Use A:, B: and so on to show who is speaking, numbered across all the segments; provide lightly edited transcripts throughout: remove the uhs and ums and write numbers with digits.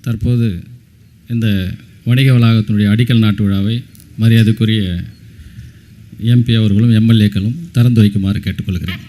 A: தற்போது இந்த வணிக வளாகத்தினுடைய அடிக்கல் நாட்டு விழாவை மரியாதைக்குரிய எம்பி அவர்களும் எம்எல்ஏக்களும் திறந்து வைக்குமாறு கேட்டுக்கொள்கிறேன்.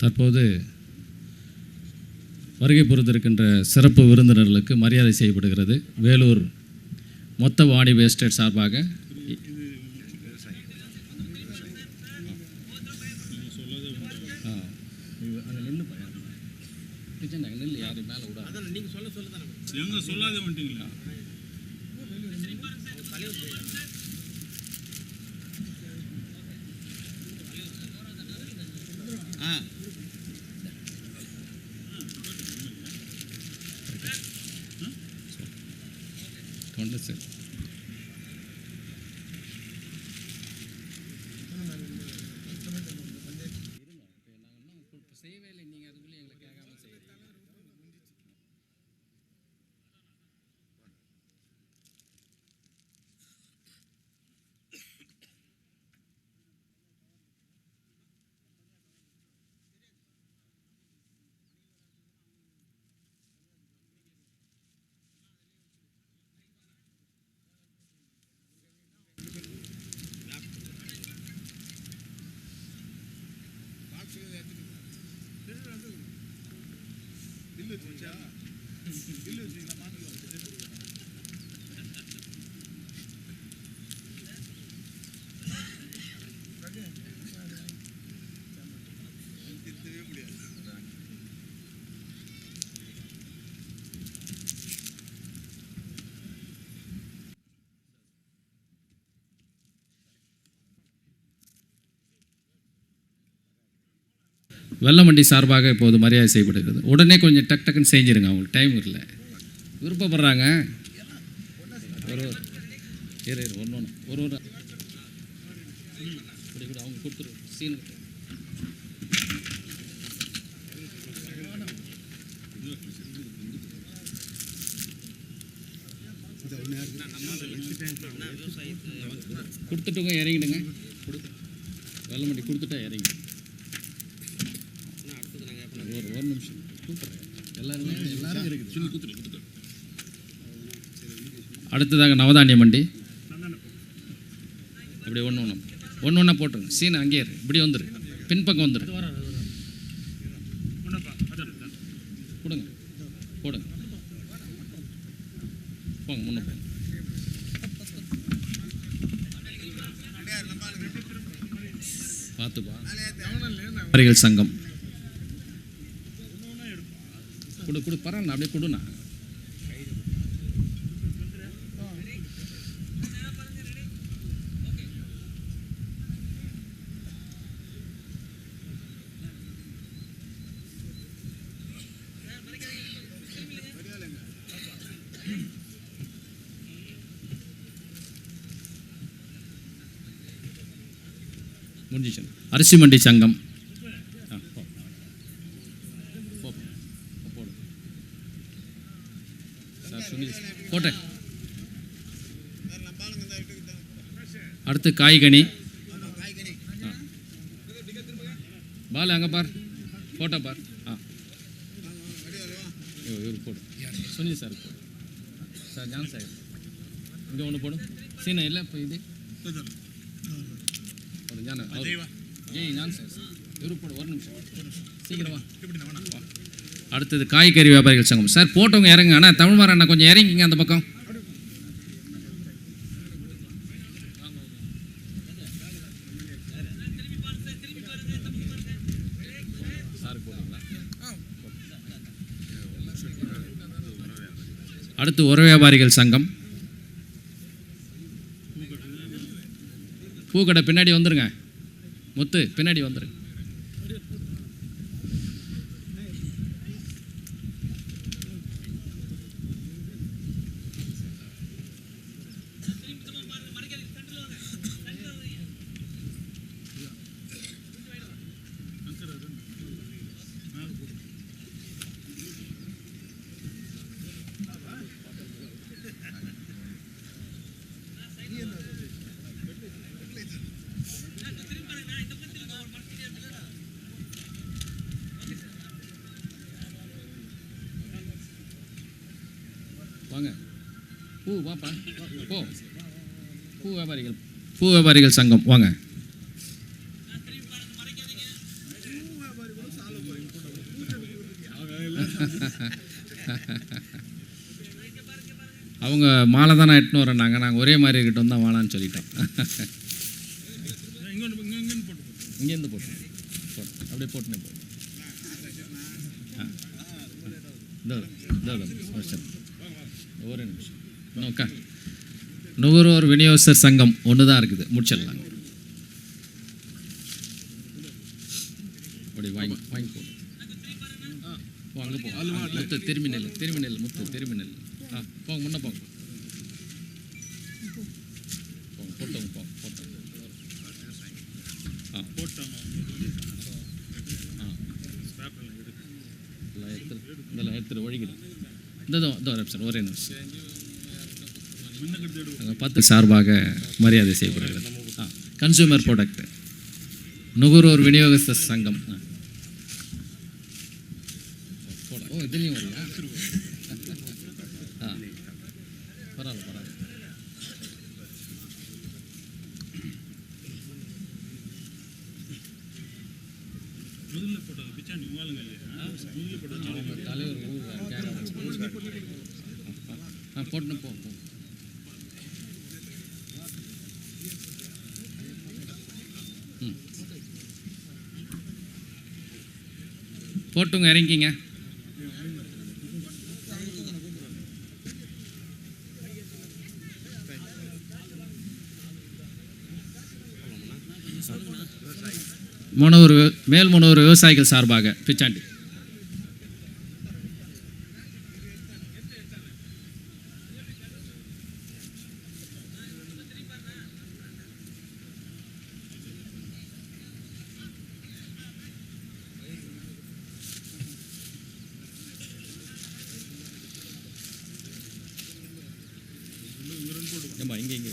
A: தற்போது வருகை புரிந்திருக்கின்ற சிறப்பு விருந்தினர்களுக்கு மரியாதை செய்யப்படுகிறது. வேலூர் மொத்த வாணிப எஸ்டேட் சார்பாக யாரும் மேலே விட சொல்லாத வந்துட்டீங்களா? ஒன்று சார் செய்யவே இல்லை. நீங்கள் அதுக்குள்ளே எங்களை கேட்காம செய்யறீங்க. வெள்ளமண்டி சார்பாக இப்போது மரியாதை செய்யப்படுகிறது. உடனே கொஞ்சம் டக்குன்னு செஞ்சுருங்க. அவங்களுக்கு டைம் இல்லை, விருப்பப்படுறாங்க. ஒரு அவங்க கொடுத்துரு சீனு. கொடுத்துட்டுங்க, இறங்கிடுங்க. வெள்ளமண்டி கொடுத்துட்டா இறங்கி ஒரு நிமிஷம் எல்லாரும் இருக்குது. அடுத்ததாக நவதானிய மண்டி அப்படி ஒன்று ஒன்றா போட்டுருங்க. சீனை அங்கேயே இப்படி வந்துரு, பின்பக்கம் வந்துரு. கொடுங்க போடுங்க, போங்க முன்ன போங்க. பார்த்துப்பா. வியாபாரிகள் சங்கம் கொடு பரவாயில்ல, அப்படியே கொடுண்ணா. முடிஞ்சிச்சு. அரிசி மண்டி சங்கம் போட்டேன். அடுத்து காய்கனி பால் அங்கே பார், போட்டோ பார். இவர் போடு, சுனில் சார் போடு, சார் ஜான் சார் இங்கே ஒன்று போடும். சீனா இல்லை இப்போ இது ஜான் ஜெய் ஜான் சார் இவர் போடு. ஒரு நிமிஷம் சீக்கிரமா. அடுத்தது காய்கறி வியாபாரிகள் சங்கம். சார் போட்டவங்க இறங்க. ஆனால் தமிழ்மார் அண்ணா கொஞ்சம் இறங்கிங்க அந்த பக்கம். அடுத்து உர வியாபாரிகள் சங்கம். பூக்கடை பின்னாடி வந்துருங்க. முத்து பின்னாடி வந்துருங்க. வாங்க பூ வாப்பா போ. பூ வியாபாரிகள் சங்கம் வாங்க. அவங்க மாலை தானே எட்டுன்னு வரேன்னாங்க. நாங்கள் ஒரே மாதிரி இருக்கட்டும் தான் வாழான்னு சொல்லிட்டோம். இங்கேருந்து போட்டு அப்படியே போட்டுனே போ. ஒரே நிமிஷம் இன்னும்க்கா. நுகர்வோர் விநியோகஸ்தர் சங்கம் ஒன்று தான் இருக்குது, முடிச்சிடலாங்க. அப்படி வாங்கி போ. அங்கே போ. முத்து திரும்பி நெல் முத்து திரும்பி நெல். போங்க முன்ன போங்க. போட்டோங்க போட்டோங்க. இதெல்லாம் எடுத்துட்டு ஒழிக்கிடும். ஒரே நிமிஷம். 10 சார்பாக மரியாதை செய்யப்படுகிறது. கன்சூமர் ப்ராடக்ட் நுகர்வோர் விநியோகஸ்தர் சங்கம். ஓ இதுலேயும் வரல. பரவாயில்ல. போட்டு போ. போட்டுங்க இறங்கிங்க. மேல்மனூர் விவசாயிகள் சார்பாக பிச்சாண்டி. இங்கே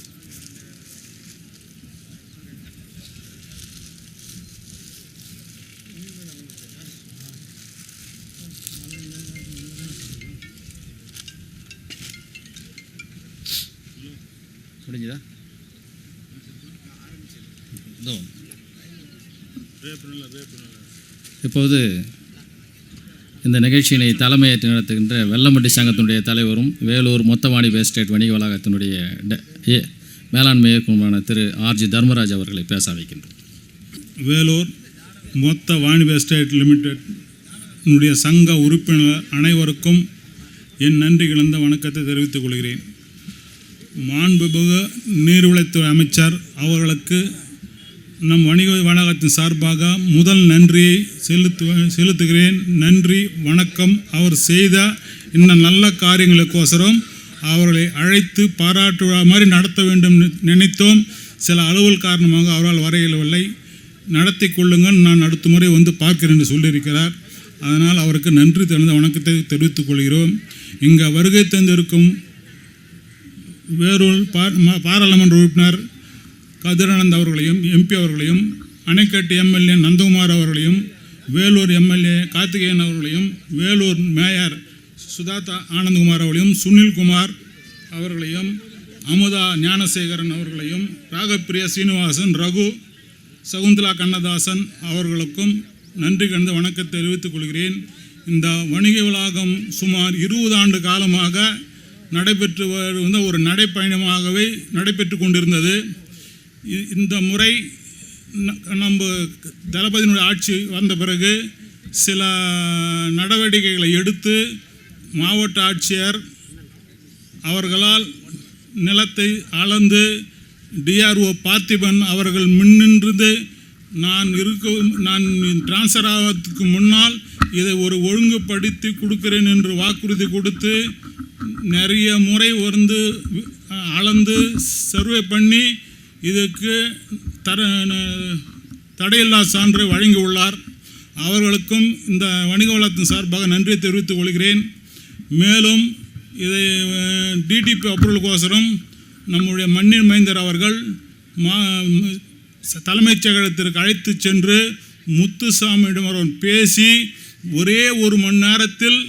A: முடிஞ்சுதா? இப்போது இந்த நிகழ்ச்சியினை தலைமையேற்று நடத்துகின்ற வெள்ளமட்டி சங்கத்தினுடைய தலைவரும் வேலூர் மொத்தவாணி எஸ்டேட் வணிக வளாகத்தினுடைய மேலாண்மை இயக்குநரான திரு ஆர்ஜி தர்மராஜ் அவர்களை பேச வைக்கின்றோம்.
B: வேலூர் மொத்த வாணிப எஸ்டேட் லிமிடெட் சங்க உறுப்பினர் அனைவருக்கும் என் நன்றி கலந்த வணக்கத்தை தெரிவித்துக் கொள்கிறேன். மாண்புமிகு நீர்வளத்துறை அமைச்சர் அவர்களுக்கு நம் வணிக வளாகத்தின் சார்பாக முதல் நன்றியை செலுத்துகிறேன். நன்றி வணக்கம். அவர் செய்த இந்த நல்ல காரியங்களுக்கோசரம் அவர்களை அழைத்து பாராட்டு மாதிரி நடத்த வேண்டும் நினைத்தோம். சில அலுவல் காரணமாக அவரால் வர இயலவில்லை. நடத்தி கொள்ளுங்கள், நான் அடுத்த முறை வந்து பார்க்கிறேன் என்று சொல்லியிருக்கிறார். அதனால் அவருக்கு நன்றி தெரிந்த வணக்கத்தை தெரிவித்துக் கொள்கிறோம். இங்கே வருகை தந்திருக்கும் வேறொரு பாராளுமன்ற உறுப்பினர் கதிரானந்த் அவர்களையும், எம்பி அவர்களையும், அணைக்கட்டு எம்எல்ஏ நந்தகுமார் அவர்களையும், வேலூர் எம்எல்ஏ கார்த்திகேயன் அவர்களையும், வேலூர் மேயர் சுதாதா ஆனந்தகுமார் அவர்களையும், சுனில்குமார் அவர்களையும், அமுதா ஞானசேகரன் அவர்களையும், ராகப்பிரியா சீனிவாசன், ரகு, சகுந்தலா கண்ணதாசன் அவர்களுக்கும் நன்றி கலந்த வணக்கத்தை தெரிவித்துக் கொள்கிறேன். இந்த வணிக வளாகம் சுமார் 20 ஆண்டு காலமாக நடைபெற்று வருந்த ஒரு நடைப்பயணமாகவே நடைபெற்று கொண்டிருந்தது. இந்த முறை நம்ம தளபதியினுடைய ஆட்சி வந்த பிறகு சில நடவடிக்கைகளை எடுத்து மாவட்ட ஆட்சியர் அவர்களால் நிலத்தை அளந்து டிஆர்ஓ பார்த்திபன் அவர்கள் முன்னின்று நான் டிரான்ஸ்ஃபர் ஆவதற்கு முன்னால் இதை ஒரு ஒழுங்குபடுத்தி கொடுக்கிறேன் என்று வாக்குறுதி கொடுத்து நிறைய முறை வந்து அளந்து சர்வே பண்ணி இதுக்கு தடையில்லா சான்றை வழங்கியுள்ளார். அவர்களுக்கும் இந்த வணிக வளத்தின் சார்பாக நன்றியை தெரிவித்துக் கொள்கிறேன். மேலும் இதை டிடிபி அப்ரூவலுக்கோசரம் நம்முடைய மண்ணின் மைந்தர் அவர்கள் தலைமைச் செயலகத்திற்கு அழைத்து சென்று முத்துசாமியிடம் அவர்கள் பேசி ஒரே 1 மணி நேரத்தில்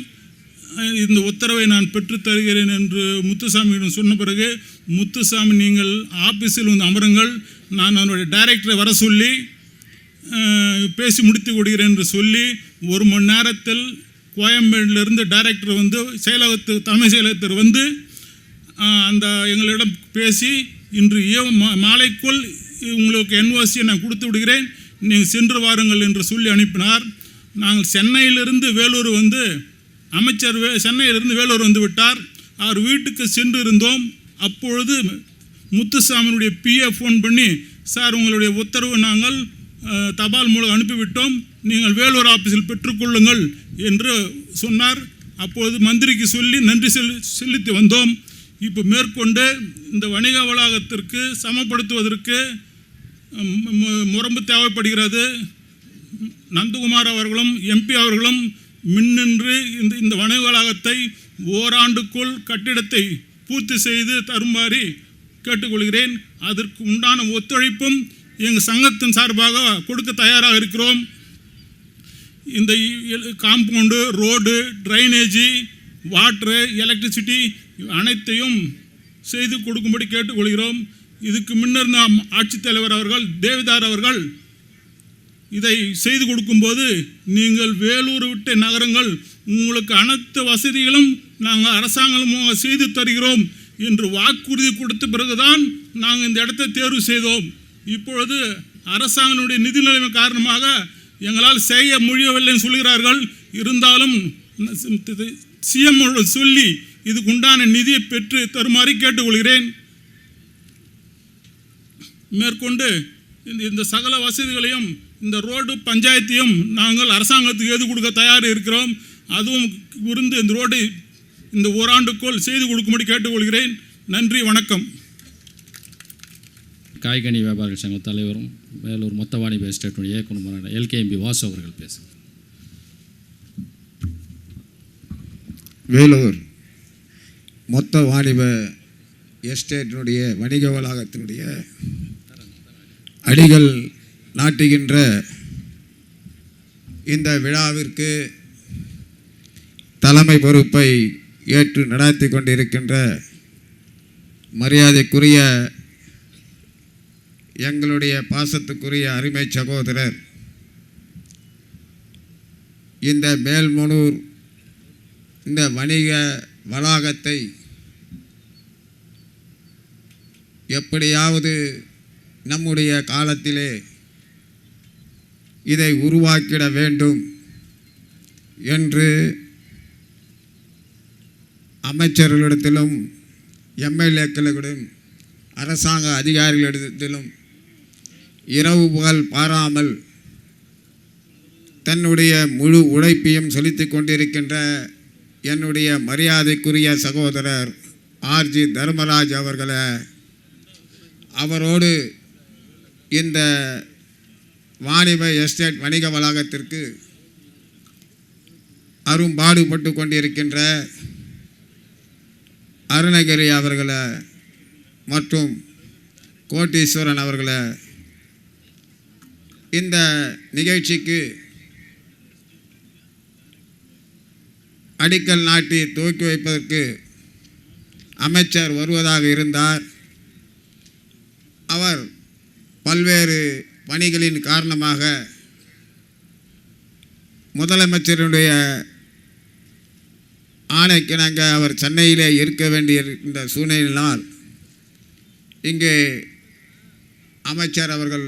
B: இந்த உத்தரவை நான் பெற்றுத் தருகிறேன் என்று முத்துசாமியிடம் சொன்ன பிறகு, முத்துசாமி நீங்கள் ஆஃபீஸில் வந்து அமருங்கள், நான் அவனுடைய டைரக்டரை வர சொல்லி பேசி முடித்து கொடுக்கிறேன் என்று சொல்லி 1 மணி நேரத்தில் கோயம்பேட்டிலிருந்து டைரக்டர் வந்து தலைமை செயலகத்திற்கு வந்து அந்த எங்களிடம் பேசி இன்று மாலைக்குள் உங்களுக்கு என்ஓசியை நான் கொடுத்து விடுகிறேன், நீங்கள் சென்று வாருங்கள் என்று சொல்லி அனுப்பினார். நாங்கள் சென்னையிலிருந்து வேலூர் வந்து அமைச்சர் சென்னையிலிருந்து வேலூர் வந்து விட்டார். அவர் வீட்டுக்கு சென்று இருந்தோம். அப்பொழுது முத்துசாமியினுடைய பிஎஃப் ஃபோன் பண்ணி, சார் உங்களுடைய உத்தரவு நாங்கள் தபால் மூலம் அனுப்பிவிட்டோம், நீங்கள் வேலூர் ஆஃபீஸில் பெற்றுக்கொள்ளுங்கள் என்று சொன்னார். அப்போது மந்திரிக்கு சொல்லி நன்றி செலுத்தி வந்தோம். இப்போ மேற்கொண்டு இந்த வணிக வளாகத்திற்கு சமப்படுத்துவதற்கு முரம்பு தேவைப்படுகிறது. நந்தகுமார் அவர்களும் எம்பி அவர்களும் முன்னின்று இந்த வணிக வளாகத்தை ஓராண்டுக்குள் கட்டிடத்தை பூர்த்தி செய்து தருமாறு கேட்டுக்கொள்கிறேன். அதற்கு உண்டான ஒத்துழைப்பும் எங்கள் சங்கத்தின் சார்பாக கொடுக்க தயாராக இருக்கிறோம். இந்த compound, road, drainage, water, electricity அனைத்தையும் செய்து கொடுக்கும்படி கேட்டுக்கொள்கிறோம். இதுக்கு முன்னர் நாம் ஆட்சித்தலைவர் அவர்கள் தேவிதார் அவர்கள் இதை செய்து கொடுக்கும்போது, நீங்கள் வேலூர் விட்டு நகரங்கள் உங்களுக்கு அனைத்து வசதிகளும் நாங்கள் அரசாங்கம் செய்து தருகிறோம் என்று வாக்குறுதி கொடுத்த பிறகுதான் நாங்கள் இந்த இடத்தை தேர்வு செய்தோம். இப்பொழுது அரசாங்கத்தினுடைய நிதி நிலைமை காரணமாக எங்களால் செய்ய முடியவில்லைன்னு சொல்கிறார்கள். இருந்தாலும் சிஎம் சொல்லி இதுக்கு உண்டான நிதியை பெற்று தருமாறு கேட்டுக்கொள்கிறேன். மேற்கொண்டு இந்த சகல வசதிகளையும் இந்த ரோடு பஞ்சாயத்தையும் நாங்கள் அரசாங்கத்துக்கு எது கொடுக்க தயார் இருக்கிறோம். அதுவும் இருந்து இந்த ரோடு இந்த ஓராண்டுக்குள் செய்து கொடுக்கும்படி கேட்டுக்கொள்கிறேன். நன்றி, வணக்கம்.
A: காய்கனி வியாபாரிகள் சங்க தலைவரும் வேலூர் மொத்த வாணிப எஸ்டேட்டுடைய இயக்குநருமான எல்கேஎம்பி வாசு அவர்கள் பேசுகிறார்.
C: வேலூர் மொத்த வாணிப எஸ்டேட்டினுடைய வணிக வளாகத்தினுடைய அடிகள் நாட்டுகின்ற இந்த விழாவிற்கு தலைமை பொறுப்பை ஏற்று நடத்தி கொண்டிருக்கின்ற மரியாதைக்குரிய எங்களுடைய பாசத்துக்குரிய அருமை சகோதரர், இந்த மேல்மனூர் இந்த வணிக வளாகத்தை எப்படியாவது நம்முடைய காலத்திலே இதை உருவாக்கிட வேண்டும் என்று அமைச்சர்களிடத்திலும் எம்எல்ஏக்களிடம் அரசாங்க அதிகாரிகளிடத்திலும் இரவு பகல் பாராமல் தன்னுடைய முழு உழைப்பையும் செலுத்தி கொண்டிருக்கின்ற என்னுடைய மரியாதைக்குரிய சகோதரர் ஆர்ஜி தர்மராஜ் அவரோடு இந்த வாணிப எஸ்டேட் வணிக வளாகத்திற்கு அரும்பாடுபட்டு கொண்டிருக்கின்ற அருணகிரி அவர்களை மற்றும் கோட்டீஸ்வரன் அவர்களை இந்த நிகழ்ச்சிக்கு அடிக்கல் நாட்டி துவக்கி வைப்பதற்கு அமைச்சர் வருவதாக இருந்தார். அவர் பல்வேறு பணிகளின் காரணமாக முதலமைச்சருடைய ஆணைக்கிணங்க அவர் சென்னையிலே இருக்க வேண்டியிருக்கின்ற சூழ்நிலையினால் இங்கே அமைச்சர் அவர்கள்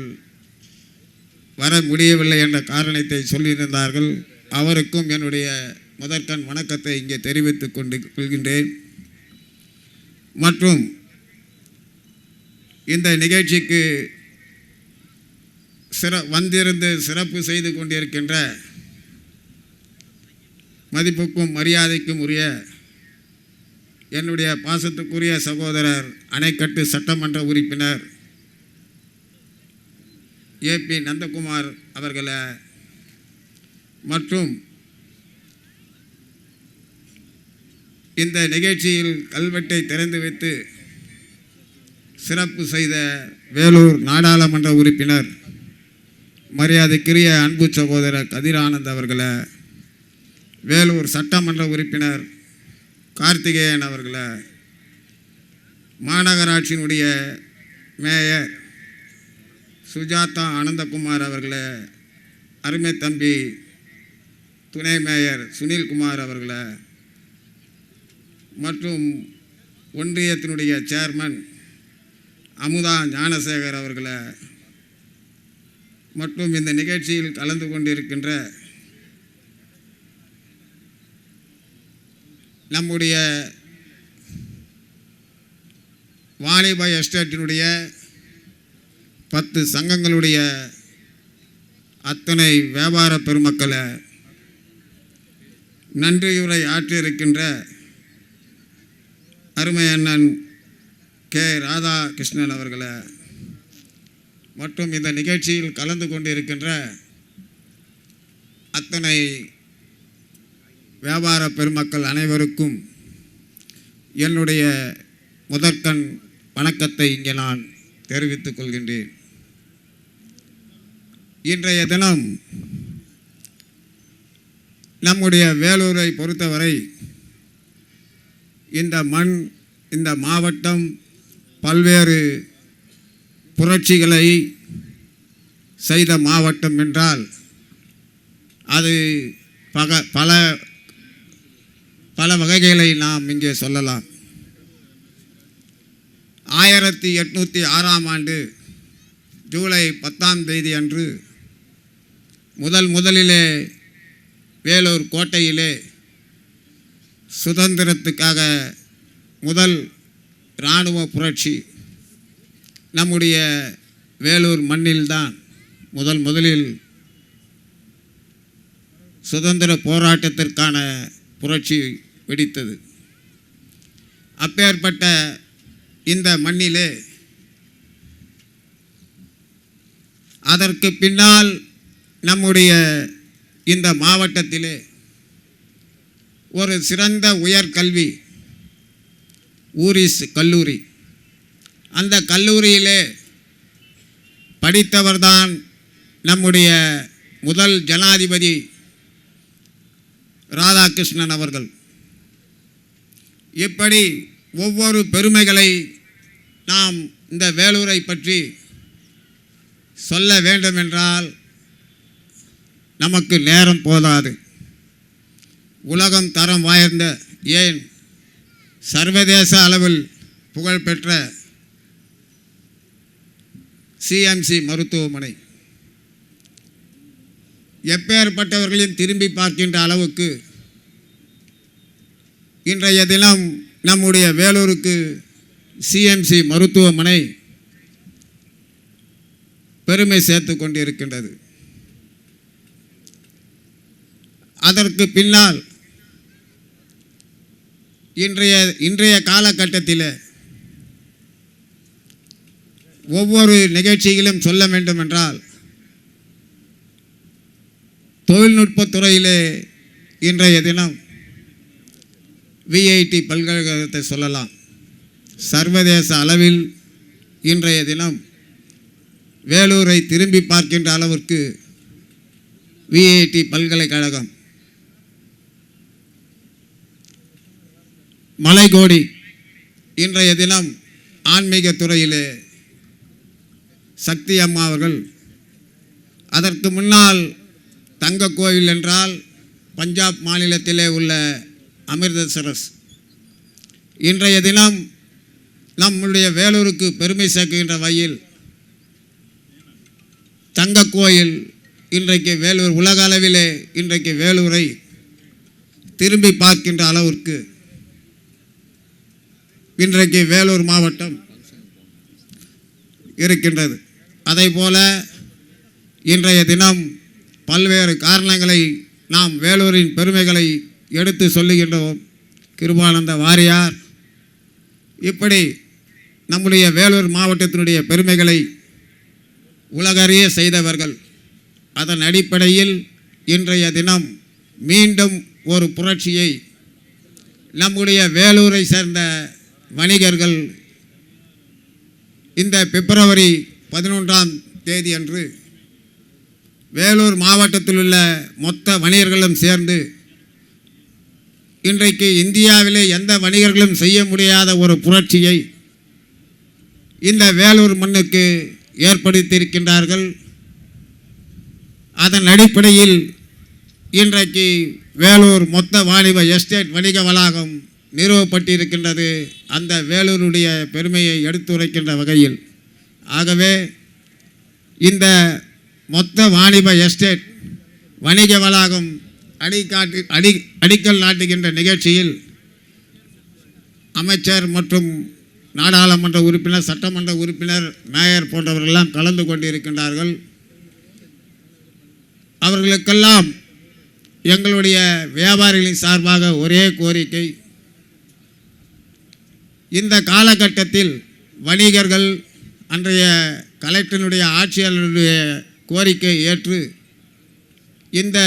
C: வர முடியவில்லை என்ற காரணத்தை சொல்லியிருந்தார்கள். அவருக்கும் என்னுடைய முதற்கண் வணக்கத்தை இங்கே தெரிவித்துக் கொள்கின்றேன். மற்றும் இந்த நிகழ்ச்சிக்கு வந்திருந்து சிறப்பு செய்து கொண்டிருக்கின்ற மதிப்புக்கும் மரியாதைக்கும் உரிய என்னுடைய பாசத்துக்குரிய சகோதரர் அணைக்கட்டு சட்டமன்ற உறுப்பினர் ஏபி நந்தகுமார் அவர்களை மற்றும் இந்த நிகழ்ச்சியில் கல்வெட்டை திறந்து வைத்து சிறப்பு செய்த வேலூர் நாடாளுமன்ற உறுப்பினர் மரியாதைக்குரிய அன்பு சகோதரர் கதிர் ஆனந்த் அவர்களை, வேலூர் சட்டமன்ற உறுப்பினர் கார்த்திகேயன் அவர்களை, மாநகராட்சியினுடைய மேயர் சுஜாதா ஆனந்தகுமார் அவர்களை, அருமை தம்பி துணை மேயர் சுனில்குமார் அவர்களை மற்றும் ஒன்றியத்தினுடைய சேர்மன் அமுதா ஞானசேகர் அவர்களை மற்றும் இந்த நிகழ்ச்சியில் கலந்து கொண்டிருக்கின்ற நம்முடைய வாணிப எஸ்டேட்டினுடைய 10 சங்கங்களுடைய அத்தனை வியாபார பெருமக்களை, நன்றியுரை ஆற்றியிருக்கின்ற அருமை அண்ணன் கே ராதாகிருஷ்ணன் அவர்களை மற்றும் இந்த நிகழ்ச்சியில் கலந்து கொண்டிருக்கின்ற அத்தனை வியாபார பெருமக்கள் அனைவருக்கும் என்னுடைய முதற்கண் வணக்கத்தை இங்கே நான் தெரிவித்துக் கொள்கின்றேன். இன்றைய தினம் நம்முடைய வேலூரை பொறுத்தவரை இந்த மண், இந்த மாவட்டம் பல்வேறு புரட்சிகளை செய்த மாவட்டம் என்றால் அது பல வகைகளை நாம் இங்கே சொல்லலாம். 1806ஆம் ஆண்டு ஜூலை 10ஆம் தேதி அன்று முதலிலே வேலூர் கோட்டையிலே சுதந்திரத்துக்காக முதல் இராணுவ புரட்சி நம்முடைய வேலூர் மண்ணில்தான் முதலில் சுதந்திர போராட்டத்திற்கான புரட்சி வெடித்தது. அப்பேற்பட்ட இந்த மண்ணிலே அதற்கு பின்னால் நம்முடைய இந்த மாவட்டத்திலே ஒரு சிறந்த உயர்கல்வி ஊரிஸ் கல்லூரி, அந்த கல்லூரியிலே படித்தவர்தான் நம்முடைய முதல் ஜனாதிபதி ராதாகிருஷ்ணன் அவர்கள். இப்படி ஒவ்வொரு பெருமைகளை நாம் இந்த வேலூரை பற்றி சொல்ல வேண்டுமென்றால் நமக்கு நேரம் போதாது. உலகம் தரம் வாய்ந்த, ஏன் சர்வதேச அளவில் புகழ்பெற்ற சிஎம்சி மருத்துவமனை எப்பேற்பட்டவர்களையும் திரும்பி பார்க்கின்ற அளவுக்கு இன்றைய தினம் நம்முடைய வேலூருக்கு சிஎம்சி மருத்துவமனை பெருமை சேர்த்து கொண்டிருக்கின்றது. அதற்கு பின்னால் இன்றைய காலகட்டத்தில் ஒவ்வொரு நிகழ்ச்சியிலும் சொல்ல வேண்டும் என்றால் தொழில்நுட்பத் துறையிலே இன்றைய தினம் விஐடி பல்கலைக்கழகத்தை சொல்லலாம். சர்வதேச அளவில் இன்றைய தினம் வேலூரை திரும்பி பார்க்கின்ற அளவிற்கு விஐடி பல்கலைக்கழகம் மலைகோடி இன்றைய தினம் ஆன்மீக துறையிலே சக்தி அம்மா அவர்கள், அதற்கு முன்னால் தங்க கோயில் என்றால் பஞ்சாப் மாநிலத்திலே உள்ள அமிர்தசரஸ், இன்றைய தினம் நம்முடைய வேலூருக்கு பெருமை சேர்க்கின்ற வகையில் தங்க கோயில் இன்றைக்கு வேலூர் உலக அளவிலே இன்றைக்கு வேலூரை திரும்பி பார்க்கின்ற அளவிற்கு இன்றைக்கு வேலூர் மாவட்டம் இருக்கின்றது. அதைப்போல இன்றைய தினம் பல்வேறு காரணங்களை நாம் வேலூரின் பெருமைகளை எடுத்து சொல்லுகின்றோம். கிருபானந்த வாரியார் இப்படி நம்முடைய வேலூர் மாவட்டத்தினுடைய பெருமைகளை உலகறிய செய்தவர்கள். அதன் அடிப்படையில் இன்றைய தினம் மீண்டும் ஒரு புரட்சியை நம்முடைய வேலூரை சேர்ந்த வணிகர்கள் இந்த பிப்ரவரி 11ஆம் தேதி அன்று வேலூர் மாவட்டத்தில் உள்ள மொத்த வணிகர்களும் சேர்ந்து இன்றைக்கு இந்தியாவிலே எந்த வணிகர்களும் செய்ய முடியாத ஒரு புரட்சியை இந்த வேலூர் மண்ணுக்கு ஏற்படுத்தியிருக்கின்றார்கள். அதன் அடிப்படையில் இன்றைக்கு வேலூர் மொத்த வாணிப எஸ்டேட் வணிக வளாகம் நிறுவப்பட்டிருக்கின்றது. அந்த வேலூருடைய பெருமையை எடுத்துரைக்கின்ற வகையில் ஆகவே இந்த மொத்த வாணிப எஸ்டேட் வணிக வளாகம் அடிக்கல் நாட்டுகின்ற நிகழ்ச்சியில் அமைச்சர் மற்றும் நாடாளுமன்ற உறுப்பினர், சட்டமன்ற உறுப்பினர், மேயர் போன்றவர்களெல்லாம் கலந்து கொண்டிருக்கின்றார்கள். அவர்களுக்கெல்லாம் எங்களுடைய வியாபாரிகளின் சார்பாக ஒரே கோரிக்கை, இந்த காலகட்டத்தில் வணிகர்கள் அன்றைய கலெக்டருடைய ஆட்சியாளருடைய கோரிக்கை ஏற்று இந்த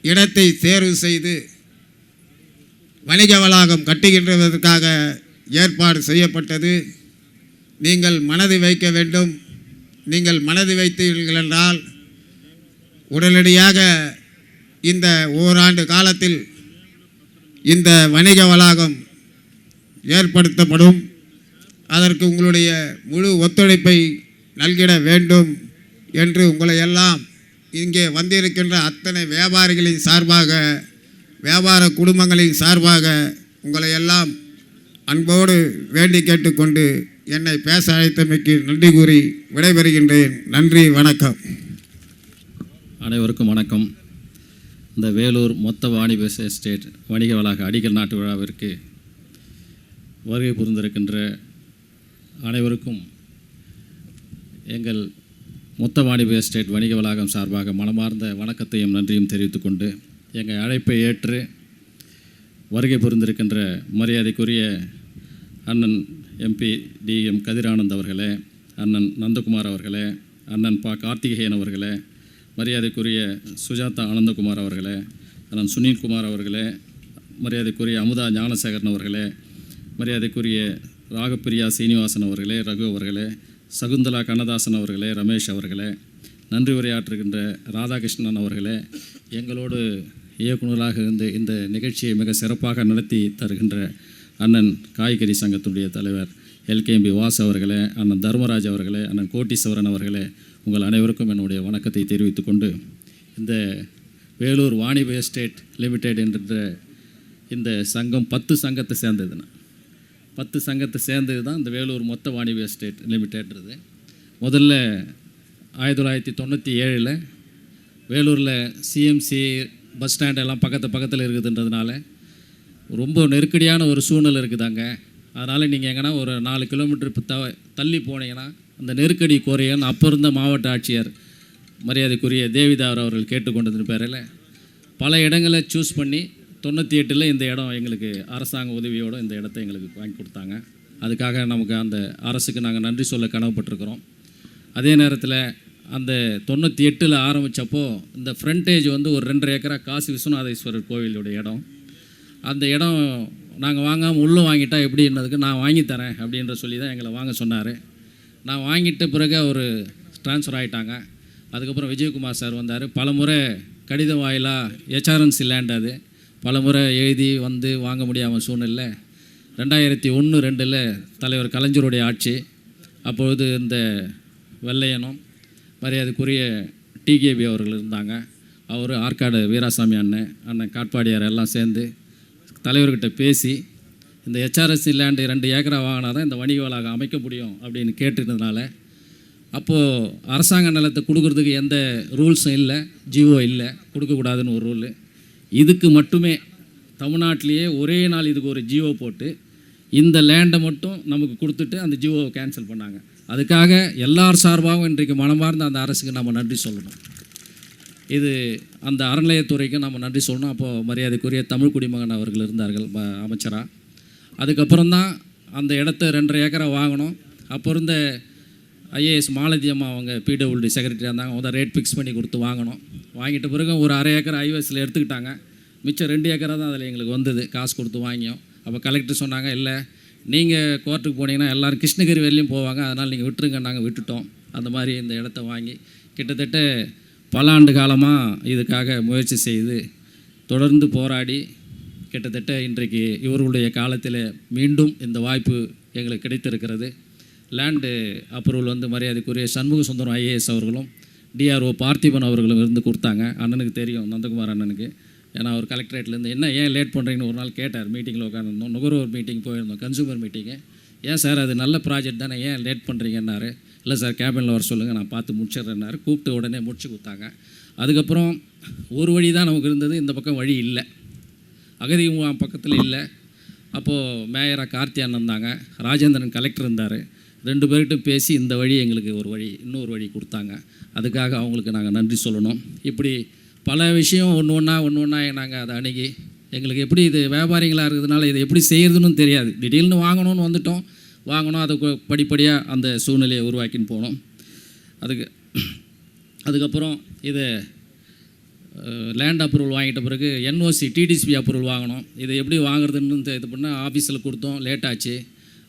C: இடத்தை தேர்வு செய்து வணிக வளாகம் கட்டுகின்றதற்காக ஏற்பாடு செய்யப்பட்டது. நீங்கள் மனது வைக்க வேண்டும். நீங்கள் மனது வைத்தீர்கள் என்றால் உடனடியாக இந்த ஓராண்டு காலத்தில் இந்த வணிக வளாகம் ஏற்படுத்தப்படும். அதற்கு உங்களுடைய முழு ஒத்துழைப்பை நல்கிட வேண்டும் என்று உங்களை எல்லாம் இங்கே வந்திருக்கின்ற அத்தனை வியாபாரிகளின் சார்பாக, வியாபார குடும்பங்களின் சார்பாக உங்களை எல்லாம் அன்போடு வேண்டி கேட்டுக்கொண்டு என்னை பேச அழைத்தமைக்கு நன்றி கூறி விடைபெறுகின்றேன். நன்றி, வணக்கம்.
A: அனைவருக்கும் வணக்கம். இந்த வேலூர் மொத்த வாணிப எஸ்டேட் வணிக வளாக அடிக்கல் நாட்டு விழாவிற்கு வருகை புரிந்திருக்கின்ற அனைவருக்கும் எங்கள் மொத்த வாணிப எஸ்டேட் வணிக வளாகம் சார்பாக மனமார்ந்த வணக்கத்தையும் நன்றியும் தெரிவித்துக்கொண்டு, எங்கள் அழைப்பை ஏற்று வருகை புரிந்திருக்கின்ற மரியாதைக்குரிய அண்ணன் எம்பி டிஎம் கதிரானந்த் அவர்களே, அண்ணன் நந்தகுமார் அவர்களே, அண்ணன் கார்த்திகேயன் அவர்களே, மரியாதைக்குரிய சுஜாதா ஆனந்தகுமார் அவர்களே, அண்ணன் சுனில்குமார் அவர்களே, மரியாதைக்குரிய அமுதா ஞானசேகரன் அவர்களே, மரியாதைக்குரிய ராகப்பிரியா சீனிவாசன் அவர்களே, ரகு அவர்களே, சகுந்தலா கண்ணதாசன் அவர்களே, ரமேஷ் அவர்களே, நன்றி உரையாற்றுகின்ற ராதாகிருஷ்ணன் அவர்களே, எங்களோடு இயக்குநராக இருந்து இந்த நிகழ்ச்சியை மிக சிறப்பாக நடத்தி தருகின்ற அண்ணன் காய்கறி சங்கத்துடைய தலைவர் எல்கேஎம்பி வாஸ் அவர்களே, அண்ணன் தர்மராஜ் அவர்களே, அண்ணன் கோட்டீஸ்வரன் அவர்களே, உங்கள் அனைவருக்கும் என்னுடைய வணக்கத்தை தெரிவித்துக்கொண்டு, இந்த வேலூர் வாணிப எஸ்டேட் லிமிடெட் என்ற இந்த சங்கம் 10 சங்கத்தை சேர்ந்ததுன்னா 10 சங்கத்தை சேர்ந்தது தான் இந்த வேலூர் மொத்த வாணிப எஸ்டேட் லிமிடெட்ன்றது. முதல்ல 1997 வேலூரில் சிஎம்சி பஸ் ஸ்டாண்டெல்லாம் பக்கத்தில் இருக்குதுன்றதுனால ரொம்ப நெருக்கடியான ஒரு சூழ்நிலை இருக்குதாங்க. அதனால் நீங்கள் எங்கன்னா ஒரு 4 கிலோமீட்டர் தள்ளி போனீங்கன்னா அந்த நெருக்கடி குறையன்னு அப்போ இருந்த மாவட்ட ஆட்சியர் மரியாதைக்குரிய தேவிதார் அவர்கள் கேட்டுக்கொண்டது பேரில் பல இடங்களை சூஸ் பண்ணி 98 இந்த இடம் எங்களுக்கு அரசாங்க உதவியோடு இந்த இடத்த எங்களுக்கு வாங்கி கொடுத்தாங்க. அதுக்காக நமக்கு அந்த அரசுக்கு நாங்கள் நன்றி சொல்ல கடமைப்பட்டிருக்கிறோம். அதே நேரத்தில் அந்த 98 ஆரம்பித்தப்போ இந்த ஃப்ரண்டேஜ் வந்து ஒரு 2.5 ஏக்கரா காசி விஸ்வநாதேஸ்வரர் கோவிலுடைய இடம். அந்த இடம் நாங்கள் வாங்காமல் உள்ளே வாங்கிட்டா எப்படின்னதுக்கு நான் வாங்கித்தரேன் அப்படின்ற சொல்லி தான் எங்களை வாங்க சொன்னார். நான் வாங்கிட்ட பிறகு அவர் ட்ரான்ஸ்ஃபர் ஆகிட்டாங்க. அதுக்கப்புறம் விஜயகுமார் சார் வந்தார். பல முறை கடித வாயிலாக HRNC லேண்ட் அது பல முறை எழுதி வந்து வாங்க முடியாமல் சூழ்நிலை 2001-2 தலைவர் கலைஞருடைய ஆட்சி. அப்பொழுது இந்த வெள்ளையனும் மரியாதைக்குரிய TKB அவர்கள் இருந்தாங்க. அவர் ஆற்காடு வீராசாமி அண்ணன் காட்பாடியார் எல்லாம் சேர்ந்து தலைவர்கிட்ட பேசி இந்த HRNC லேண்டு 2 ஏக்கரா வாங்கினா தான் இந்த வணிக வளாகம் அமைக்க முடியும் அப்படின்னு கேட்டுருந்ததுனால அப்போது அரசாங்க நிலத்தை கொடுக்குறதுக்கு எந்த ரூல்ஸும் இல்லை, ஜிஓ இல்லை, கொடுக்கக்கூடாதுன்னு ஒரு ரூலு. இதுக்கு மட்டுமே தமிழ்நாட்டிலேயே ஒரே நாள் இதுக்கு ஒரு ஜிஓ போட்டு இந்த லேண்டை மட்டும் நமக்கு கொடுத்துட்டு அந்த ஜிஓவை கேன்சல் பண்ணாங்க. அதுக்காக எல்லார் சார்பாகவும் இன்றைக்கு மனமார்ந்த அந்த அரசுக்கு நம்ம நன்றி சொல்லணும். இது அந்த அறநிலையத்துறைக்கு நம்ம நன்றி சொல்லணும். அப்போது மரியாதைக்குரிய தமிழ் குடிமகன் அவர்கள் இருந்தார்கள் அமைச்சராக. அதுக்கப்புறம் தான் அந்த இடத்த 2.5 ஏக்கரா வாங்கினோம். அப்போ இருந்த IAS மாலதி அம்மா அவங்க PWD செக்ரட்டரியாக இருந்தாங்க. அவங்க தான் ரேட் ஃபிக்ஸ் பண்ணி கொடுத்து வாங்கினோம். வாங்கிட்ட பிறகு ஒரு 1/2 ஏக்கர் ஐவேஸில் எடுத்துக்கிட்டாங்க. மிச்சம் 2 ஏக்கரா தான் அதில் எங்களுக்கு வந்தது, காசு கொடுத்து வாங்கியோம். அப்போ கலெக்டர் சொன்னாங்க, இல்லை நீங்கள் கோர்ட்டுக்கு போனீங்கன்னா எல்லோரும் கிருஷ்ணகிரி வரையிலையும் போவாங்க, அதனால் நீங்கள் விட்டுருங்க. நாங்கள் விட்டுட்டோம். அந்த மாதிரி இந்த இடத்த வாங்கி கிட்டத்தட்ட பல ஆண்டு காலமாக இதுக்காக முயற்சி செய்து தொடர்ந்து போராடி கிட்டத்தட்ட இன்றைக்கு இவர்களுடைய காலத்தில் மீண்டும் இந்த வாய்ப்பு எங்களுக்கு கிடைத்திருக்கிறது. லேண்டு அப்ரூவல் வந்து மரியாதைக்குரிய சண்முக சுந்தரம் IAS அவர்களும் DRO பார்த்திபன் அவர்களும் இருந்து கொடுத்தாங்க. அண்ணனுக்கு தெரியும், நந்தகுமார் அண்ணனுக்கு. ஏன்னா அவர் கலெக்டரேட்லேருந்து என்ன ஏன் லேட் பண்ணுறீங்கன்னு ஒரு நாள் கேட்டார். மீட்டிங்கில் உட்காந்துருந்தோம், நுகர்வோர் மீட்டிங் போயிருந்தோம், கன்சூமர் மீட்டிங்கு. ஏன் சார் அது நல்ல ப்ராஜெக்ட் தானே, ஏன் லேட் பண்ணுறீங்கன்னாரு. இல்லை சார் கேபினில் வர சொல்லுங்கள், நான் பார்த்து முடிச்சிட்றேன்னாரு. கூப்பிட்டு உடனே முடிச்சு கொடுத்தாங்க. அதுக்கப்புறம் ஒரு வழி தான் நமக்கு இருந்தது, இந்த பக்கம் வழி இல்லை, அகதி பக்கத்தில் இல்லை. அப்போது மேயராக கார்த்தியான் இருந்தாங்க, ராஜேந்திரன் கலெக்டர் இருந்தார். 2 பேர்கிட்ட பேசி இந்த வழி எங்களுக்கு ஒரு வழி, இன்னொரு வழி கொடுத்தாங்க. அதுக்காக அவங்களுக்கு நாங்கள் நன்றி சொல்லணும். இப்படி பல விஷயம் ஒன்று ஒன்றா நாங்கள் அதை அணுகி எங்களுக்கு எப்படி இது வியாபாரிகளாக இருக்கிறதுனால இதை எப்படி செய்கிறதுன்னு தெரியாது. திடீர்னு வாங்கணும்னு வந்துட்டோம், வாங்கணும், அதை படிப்படியாக அந்த சூழ்நிலையை உருவாக்கின்னு போனோம். அதுக்கப்புறம் இதை லேண்ட் அப்ரூவல் வாங்கிட்ட பிறகு NOC TDSP அப்ரூவல் வாங்கணும். இதை எப்படி வாங்குறதுன்னு இது பண்ணால் ஆஃபீஸில் கொடுத்தோம், லேட் ஆச்சு.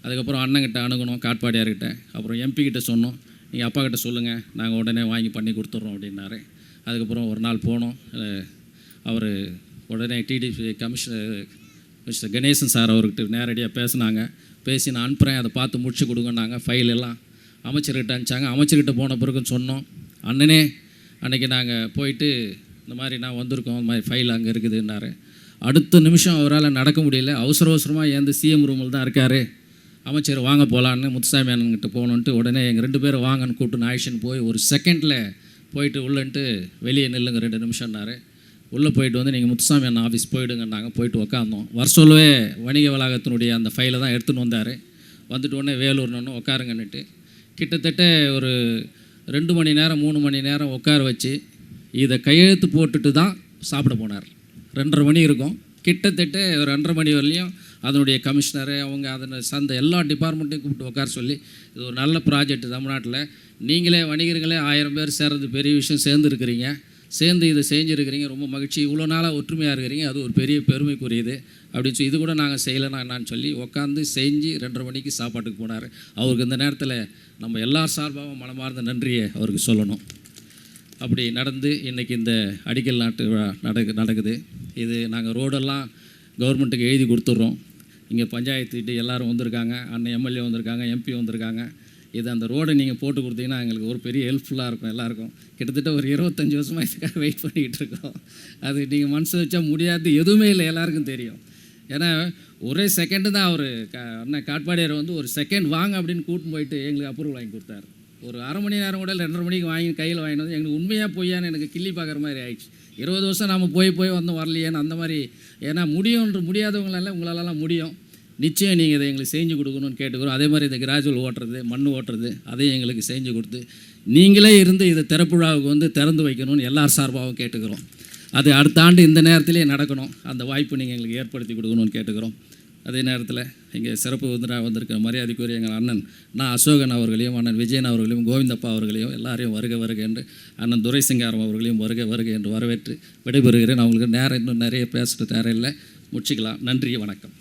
A: அதுக்கப்புறம் அண்ணங்கிட்ட அணுகணும், காட்பாடியார்கிட்ட. அப்புறம் MP கிட்ட சொன்னோம், நீங்கள் அப்பா கிட்ட சொல்லுங்கள், நாங்கள் உடனே வாங்கி பண்ணி கொடுத்துட்றோம் அப்படின்னாரு. அதுக்கப்புறம் ஒரு நாள் போனோம், அவர் உடனே TDSP commissioner mister Ganesan sir அவர்கிட்ட நேரடியாக பேசினாங்க. பேசி நான் அனுப்புகிறேன், அதை பார்த்து முடிச்சு கொடுங்கன்னாங்க. ஃபைல் எல்லாம் அமைச்சர்கிட்ட அனுப்பிச்சாங்க. அமைச்சர்கிட்ட போன பிறகுன்னு சொன்னோம், அண்ணனே அன்றைக்கி நாங்கள் போயிட்டு இந்த மாதிரி நான் வந்திருக்கோம், இந்த மாதிரி ஃபைல் அங்கே இருக்குதுன்னாரு. அடுத்த நிமிஷம் அவரால் நடக்க முடியல, அவசரமாக ஏந்து CM ரூமில் தான் இருக்கார். அமைச்சர் வாங்க போகலான்னு முத்துசாமி அண்ணன்கிட்ட போகணுன்ட்டு உடனே எங்கள் 2 பேரும் வாங்கன்னு கூப்பிட்டு ஆயிஷன் போய் ஒரு செகண்டில் போயிட்டு உள்ளன்ட்டு வெளியே நில்லுங்க 2 நிமிஷம்னாரு. உள்ளே போயிட்டு வந்து நீங்கள் முத்துசாமி அண்ணன் ஆஃபீஸ் போயிடுங்கன்னாங்க. போயிட்டு உட்காந்தோம். வர சொல்லவே வணிக வளாகத்தினுடைய அந்த ஃபைலை தான் எடுத்துன்னு வந்தார். வந்துட்டு உடனே வேலூர்னு உட்காருங்கன்னுட்டு கிட்டத்தட்ட ஒரு 2 மணி நேரம் 3 மணி நேரம் உட்கார வச்சு இதை கையெழுத்து போட்டுட்டு தான் சாப்பிட போனார். 2:30 மணி இருக்கும். கிட்டத்தட்ட ஒரு 2:30 மணி வரலையும் அதனுடைய கமிஷனரு அவங்க அதனை எல்லா டிபார்ட்மெண்ட்டையும் கூப்பிட்டு உட்கார சொல்லி, இது ஒரு நல்ல ப்ராஜெக்ட் தமிழ்நாட்டில், நீங்களே வணிகர்களே 1000 பேர் சேர்றது பெரிய விஷயம், சேர்ந்து இதை செஞ்சுருக்கிறீங்க, ரொம்ப மகிழ்ச்சி, இவ்வளோ நாளாக ஒற்றுமையாக இருக்கிறீங்க, அது ஒரு பெரிய பெருமைக்குரியது அப்படின்னு சொல்லி, இது கூட நாங்கள் செய்யலைன்னா என்னான்னு சொல்லி உட்காந்து செஞ்சு 2:30 மணிக்கு சாப்பாட்டுக்கு போனார். அவருக்கு இந்த நேரத்தில் நம்ம எல்லார் சார்பாகவும் மனமார்ந்த நன்றியை அவருக்கு சொல்லணும். அப்படி நடந்து இன்றைக்கி இந்த அடிக்கல் நாட்டு விழா நடக்குது. இது நாங்கள் ரோடெல்லாம் கவர்மெண்ட்டுக்கு எழுதி கொடுத்துட்றோம். இங்கே பஞ்சாயத்துக்கிட்ட எல்லோரும் வந்திருக்காங்க, அண்ணன் MLA வந்திருக்காங்க, MP வந்திருக்காங்க. இது அந்த ரோடை நீங்கள் போட்டு கொடுத்தீங்கன்னா எங்களுக்கு ஒரு பெரிய ஹெல்ப்ஃபுல்லாக இருக்கும் எல்லாருக்கும். கிட்டத்தட்ட ஒரு 25 வருஷமாக இதுக்காக வெயிட் பண்ணிக்கிட்டு இருக்கோம். அது நீங்கள் மனசு வச்சா முடியாது, எதுவுமே இல்லை, எல்லாருக்கும் தெரியும். ஏன்னா ஒரே செகண்டு தான் அவர் அண்ணன் காட்பாடியார் வந்து ஒரு செகண்ட் வாங்க அப்படின்னு கூட்டின்னு போயிட்டு எங்களுக்கு அப்ரூவல் வாங்கி கொடுத்தாரு. ஒரு 1/2 மணி நேரம் கூட 2:30 மணிக்கு வாங்கி கையில் வாங்கிட்டு வந்து எங்களுக்கு உண்மையாக பொய்யான்னு எனக்கு கிள்ளி பார்க்குற மாதிரி ஆயிடுச்சு. 20 வருஷம் நம்ம போய் வந்தோம் வரலையேன்னு அந்த மாதிரி. ஏன்னா முடியாதவங்களெல்லாம் உங்களாலலாம் முடியும், நிச்சயம் நீங்கள் இதை எங்களுக்கு செஞ்சு கொடுக்கணும்னு கேட்டுக்கிறோம். அதே மாதிரி இந்த கிராஜுவல் ஓட்டுறது, மண் ஓட்டுறது, அதையும் எங்களுக்கு செஞ்சு கொடுத்து நீங்களே இருந்து இதை திறப்புழாவுக்கு வந்து திறந்து வைக்கணும்னு எல்லார் சார்பாகவும் கேட்டுக்கிறோம். அது அடுத்த ஆண்டு இந்த நேரத்திலே நடக்கணும், அந்த வாய்ப்பு நீங்கள் எங்களுக்கு ஏற்படுத்தி கொடுக்கணும்னு கேட்டுக்கிறோம். அதே நேரத்தில் இங்கே சிறப்பு விருந்தினராக வந்திருக்கிற மரியாதைக்குரிய எங்கள் அண்ணன் நான் அசோகன் அவர்களையும் அண்ணன் விஜயன் அவர்களையும் கோவிந்தப்பா அவர்களையும் எல்லாரையும் வருக வருக என்று அண்ணன் துரைசிங்காரம் அவர்களையும் வருக வருக என்று வரவேற்று விடைபெறுகிறேன். அவங்களுக்கு நேரம் இன்னும் நிறைய பேசுகிற நேரம் இல்லை, முடிச்சிக்கலாம். நன்றி, வணக்கம்.